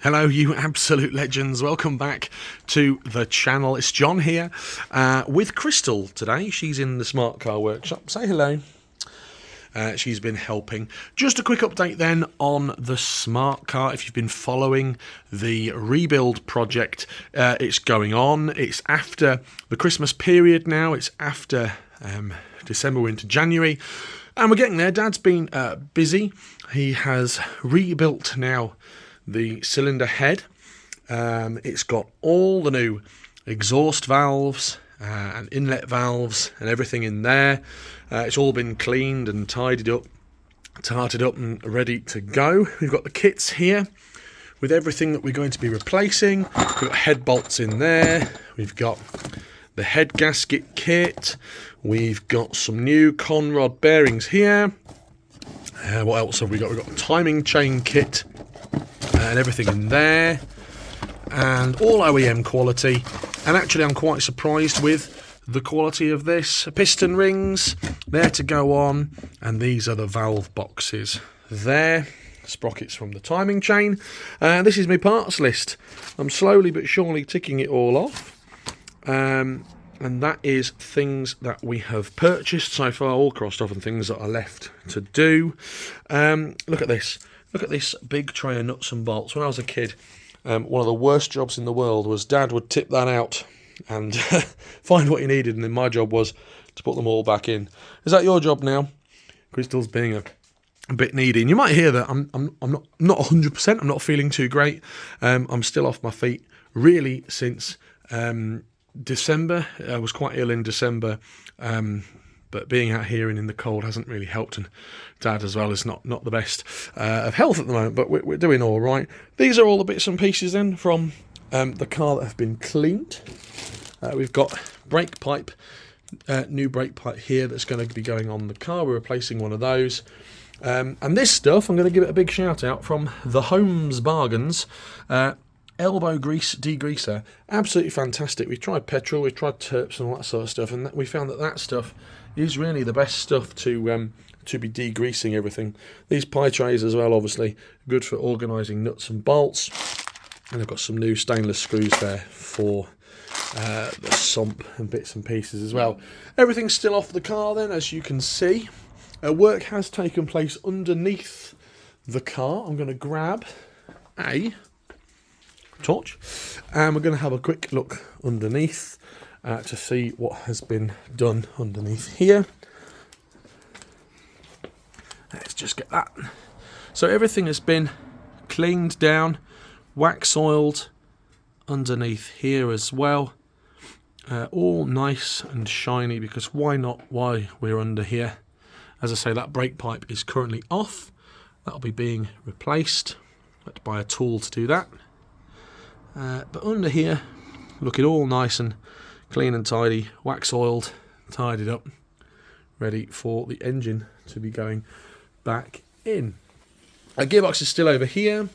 Hello, you absolute legends. Welcome back to the channel. It's John here with Crystal today. She's in the smart car workshop. Say hello. She's been helping. Just a quick update then on the smart car. If you've been following the rebuild project, it's going on. It's after the Christmas period now. It's after December, we're into January. And we're getting there. Dad's been busy. He has rebuilt now the cylinder head. It's got all the new exhaust valves and inlet valves and everything in there. It's all been cleaned and tidied up, tarted up and ready to go. We've got the kits here with everything that we're going to be replacing. We've got head bolts in there. We've got the head gasket kit. We've got some new conrod bearings here. What else have we got? We've got the timing chain kit and everything in there, and all OEM quality. And actually I'm quite surprised with the quality of this. Piston rings there to go on, and these are the valve boxes there, sprockets from the timing chain. This is my parts list. I'm slowly but surely ticking it all off, and that is things that we have purchased so far, all crossed off, and things that are left to do. Look at this. Look at this big tray of nuts and bolts. When I was a kid, one of the worst jobs in the world was Dad would tip that out and find what he needed, and then my job was to put them all back in. Is that your job now? Crystal's being a bit needy, and you might hear that I'm not 100%. I'm not feeling too great. I'm still off my feet really since December. I was quite ill in December. But being out here and in the cold hasn't really helped, and Dad as well is not the best of health at the moment, but we're doing all right. These are all the bits and pieces then from the car that have been cleaned. We've got brake pipe, new brake pipe here that's going to be going on the car. We're replacing one of those. And this stuff, I'm going to give it a big shout out from the Holmes Bargains. Elbow grease degreaser, absolutely fantastic. We've tried petrol, we've tried terps and all that sort of stuff, and we found that stuff is really the best stuff to be degreasing everything. These pie trays as well, obviously good for organising nuts and bolts, and I've got some new stainless screws there for the sump and bits and pieces as well. Everything's still off the car then, as you can see. Work has taken place underneath the car. I'm going to grab a torch, and we're going to have a quick look underneath to see what has been done underneath here. Let's just get that. So everything has been cleaned down, wax oiled underneath here as well, all nice and shiny, because why not, why we're under here. As I say, that brake pipe is currently off. That'll be being replaced. I had to buy a tool to do that. But under here, looking all nice and clean and tidy, wax oiled, tidied up, ready for the engine to be going back in. Our gearbox is still over here.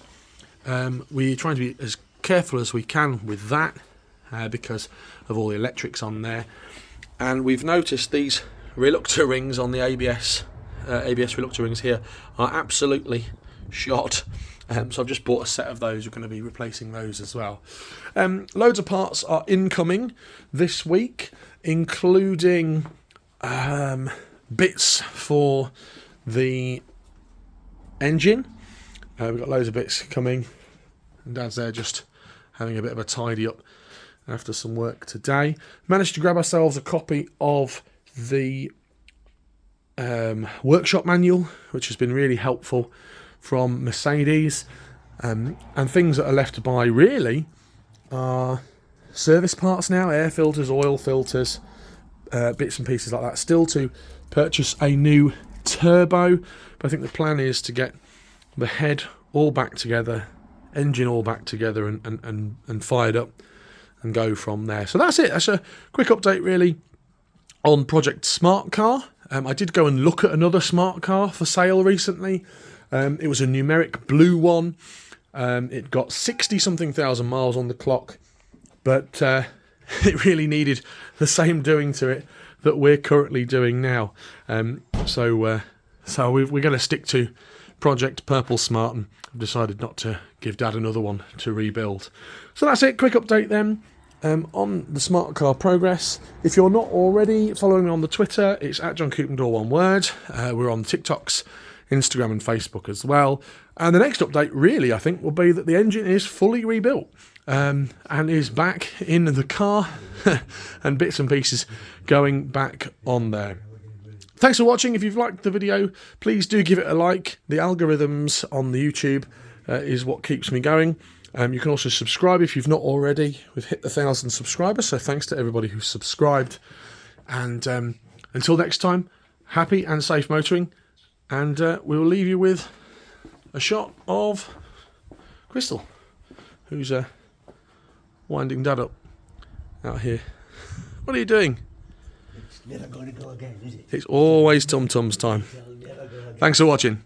We're trying to be as careful as we can with that because of all the electrics on there. And we've noticed these reluctor rings on the ABS reluctor rings here are absolutely shot. So I've just bought a set of those. We're going to be replacing those as well. Loads of parts are incoming this week, including bits for the engine. We've got loads of bits coming, and Dad's there just having a bit of a tidy up after some work today. Managed to grab ourselves a copy of the workshop manual, which has been really helpful, from Mercedes, and things that are left to buy really are service parts now, air filters, oil filters, bits and pieces like that. Still to purchase a new turbo, but I think the plan is to get the head all back together, engine all back together, and fired up and go from there. So that's it. That's a quick update really on Project Smart Car. I did go and look at another smart car for sale recently. It was a numeric blue one. It got 60-something thousand miles on the clock, but it really needed the same doing to it that we're currently doing now. So we're going to stick to project, Purple Smart, and I've decided not to give Dad another one to rebuild. So that's it, quick update then on the smart car progress. If you're not already following me on the Twitter, it's at John Coupland, all one word. We're on TikToks, Instagram and Facebook as well. And the next update really, I think, will be that the engine is fully rebuilt and is back in the car and bits and pieces going back on there. Thanks for watching. If you've liked the video, please do give it a like. The algorithms on the YouTube is what keeps me going. You can also subscribe if you've not already. We've hit the 1,000 subscribers, so thanks to everybody who's subscribed. And until next time, happy and safe motoring. And we will leave you with a shot of Crystal, who's winding Dad up out here. What are you doing? It's never going to go again, is it? It's always Tum Tum's time. Thanks for watching.